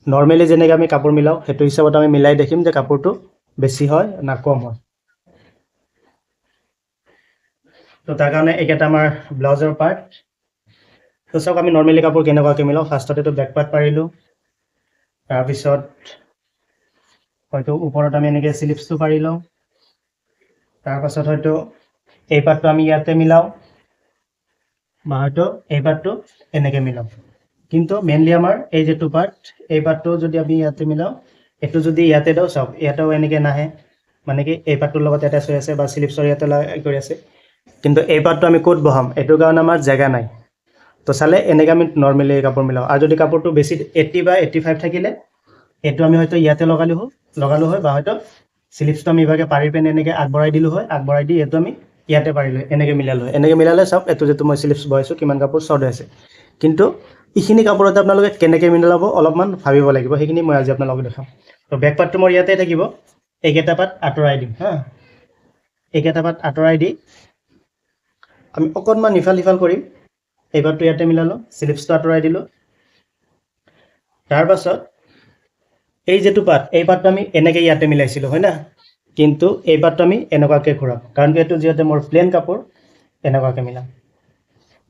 Normally যেনেকৈ আমি কাপোৰ মিলাওঁ সেইটো হিচাপত আমি মিলাই দেখিম যে কাপোৰটো বেছি হয় না কম হয়। তো তাৰ কাৰণে এইকেইটা আমাৰ ব্লাউজৰ পাৰ্ট। তো চাওক আমি নৰ্মেলি কাপোৰ কেনেকুৱাকৈ মিলাওঁ। ফাৰ্ষ্টতেতো বেক পাৰ্ট পাৰিলোঁ, তাৰপিছত হয়তো ওপৰত আমি এনেকৈ স্লিভছটো পাৰি লওঁ, তাৰপাছত হয়তো এই পাৰ্টটো আমি ইয়াতে মিলাওঁ বা হয়তো এই পাৰ্টটো এনেকৈ মিলাওঁ। কিন্তু মেইনলি আমাৰ এই যিটো পাৰ্ট, এই পাৰ্টটো যদি আমি ইয়াতে মিলাওঁ, এইটো যদি ইয়াতে দিওঁ, চাওক ইয়াতেও এনেকৈ নাহে, মানে কি এই পাৰ্টটোৰ লগত এটাচ হৈ আছে বা স্লিভছৰ ইয়াতে কৰি আছে, কিন্তু এই পাৰ্টটো আমি ক'ত বহাম, এইটোৰ কাৰণে আমাৰ জেগা নাই। তো চালে এনেকৈ আমি নৰ্মেলি কাপোৰ মিলাওঁ। আৰু যদি কাপোৰটো বেছি 80 বা 85 থাকিলে এইটো আমি হয়তো ইয়াতে লগালোঁ হয় বা হয়তো স্লিভছটো আমি ইভাগে পাৰি পিনে এনেকৈ আগবঢ়াই দিলোঁ হয়, আগবঢ়াই দি এইটো আমি ইয়াতে পাৰিলোঁ হয়, এনেকৈ মিলালোঁ হয়। এনেকৈ মিলালে চাওক এইটো যিটো মই স্লিভছ বহাইছোঁ কিমান কাপোৰ শ্বৰ্ট হৈ আছে। কিন্তু এইখিনি কাপোৰতে আপোনালোকে কেনেকৈ মিলাব অলপমান ভাবিব লাগিব, সেইখিনি মই আজি আপোনালোকক দেখাম। তো বেক পাৰ্টটো মোৰ ইয়াতে থাকিব, এইকেইটা পাৰ্ট আঁতৰাই দিম হা। এইকেইটা পাৰ্ট আঁতৰাই দি আমি অকণমান ইফাল সিফাল কৰিম। এই পাৰ্টটো ইয়াতে মিলালোঁ, স্লিভছটো আঁতৰাই দিলোঁ। তাৰপাছত এই যিটো পাৰ্ট, এই পাৰ্টটো আমি এনেকৈ ইয়াতে মিলাইছিলোঁ হয় না, কিন্তু এই পাৰ্টটো আমি এনেকুৱাকৈ ঘূৰাম, কাৰণ এইটো যিহেতু মোৰ প্লেন কাপোৰ, এনেকুৱাকৈ মিলাম।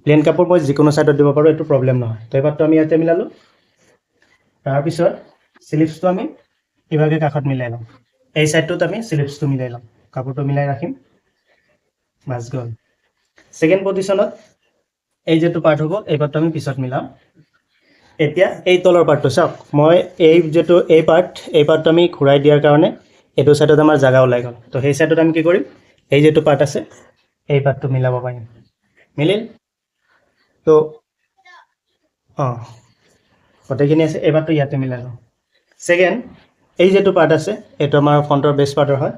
প্লেন কাপোৰ মই যিকোনো ছাইডত দিব পাৰোঁ, এইটো প্ৰব্লেম নহয়। তো এই পাৰ্টটো আমি ইয়াতে মিলালোঁ। তাৰপিছত স্লিভছটো আমি ইভাগে কাষত মিলাই লওঁ, এই ছাইডটোত আমি স্লিভছটো মিলাই লওঁ, কাপোৰটো মিলাই ৰাখিম, বাছ গ'ল। ছেকেণ্ড পজিশ্যনত এই যিটো পাৰ্ট হ'ব, এই পাৰ্টটো আমি পিছত মিলাম। এতিয়া এই তলৰ পাৰ্টটো চাওক, মই এই যিটো এই পাৰ্টটো আমি ঘূৰাই দিয়াৰ কাৰণে এইটো ছাইডত আমাৰ জেগা ওলাই গ'ল। তো সেই ছাইডত আমি কি কৰিম, এই যিটো পাৰ্ট আছে এই পাৰ্টটো মিলাব পাৰিম। মিলিল? তো গোটেইখিনি আছে, এই পাৰ্টটো ইয়াতে মিলালোঁ। ছেকেণ্ড এই যিটো পাৰ্ট আছে এইটো আমাৰ ফ্ৰণ্টৰ বেছ পাৰ্টৰ হয়,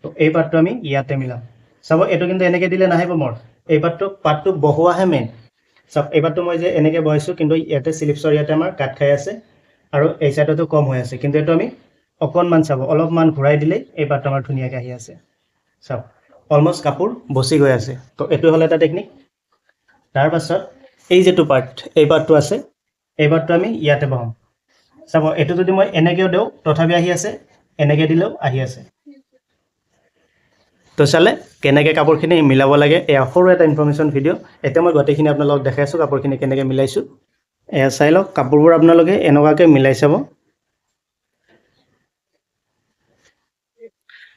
তো এই পাৰ্টটো আমি ইয়াতে মিলাম। চাব এইটো কিন্তু এনেকৈ দিলে নাহিব মোৰ, এই পাৰ্টটো বহোৱাহে মেইন। চাওক এই পাৰ্টটো মই যে এনেকৈ বহাইছোঁ, কিন্তু ইয়াতে স্লিভছৰ ইয়াতে আমাৰ কাট খাই আছে আৰু এই ছাইডতো কম হৈ আছে, কিন্তু এইটো আমি অকণমান চাব অলপমান ঘূৰাই দিলেই এই পাৰ্টটো আমাৰ ধুনীয়াকৈ আহি আছে। চাওক অলমষ্ট কাপোৰ বচি গৈ আছে। তো এইটো হ'ল এটা টেকনিক। তাৰপাছত এই যিটো পাৰ্ট, এই পাৰ্টটো আছে, এই পাৰ্টটো আমি ইয়াতে বহাম। চাব এইটো যদি মই এনেকৈও দিওঁ তথাপি আহি আছে, এনেকৈ দিলেও আহি আছে। তো চালে কেনেকৈ কাপোৰখিনি মিলাব লাগে, এয়া সৰু এটা ইনফৰ্মেশ্যন ভিডিঅ'। এতিয়া মই গোটেইখিনি আপোনালোকক দেখাইছোঁ কাপোৰখিনি কেনেকৈ মিলাইছোঁ। এয়া চাই লওক, কাপোৰবোৰ আপোনালোকে এনেকুৱাকৈ মিলাই চাব।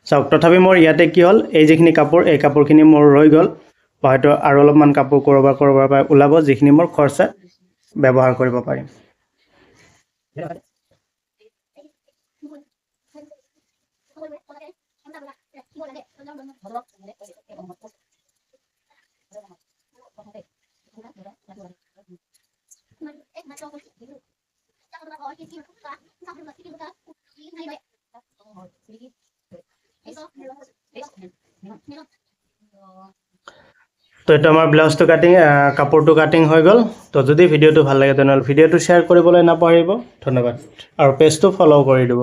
চাওক তথাপি মোৰ ইয়াতে কি হ'ল, এই যিখিনি কাপোৰ, এই কাপোৰখিনি মোৰ ৰৈ গ'ল, বা হয়তো আৰু অলপমান কাপোৰ ক'ৰবাৰ পৰা ওলাব, যিখিনি মোৰ খৰচাত ব্যৱহাৰ কৰিব পাৰিম। তো এইটো আমাৰ ব্লাউজটো কাপোৰটো কাটিং হৈ গ'ল। তো যদি ভিডিঅ'টো ভাল লাগে তেনেহ'লে ভিডিঅ'টো শ্বেয়াৰ কৰিবলৈ নাপাহৰিব। ধন্যবাদ আৰু পেজটো ফ'ল' কৰি দিব।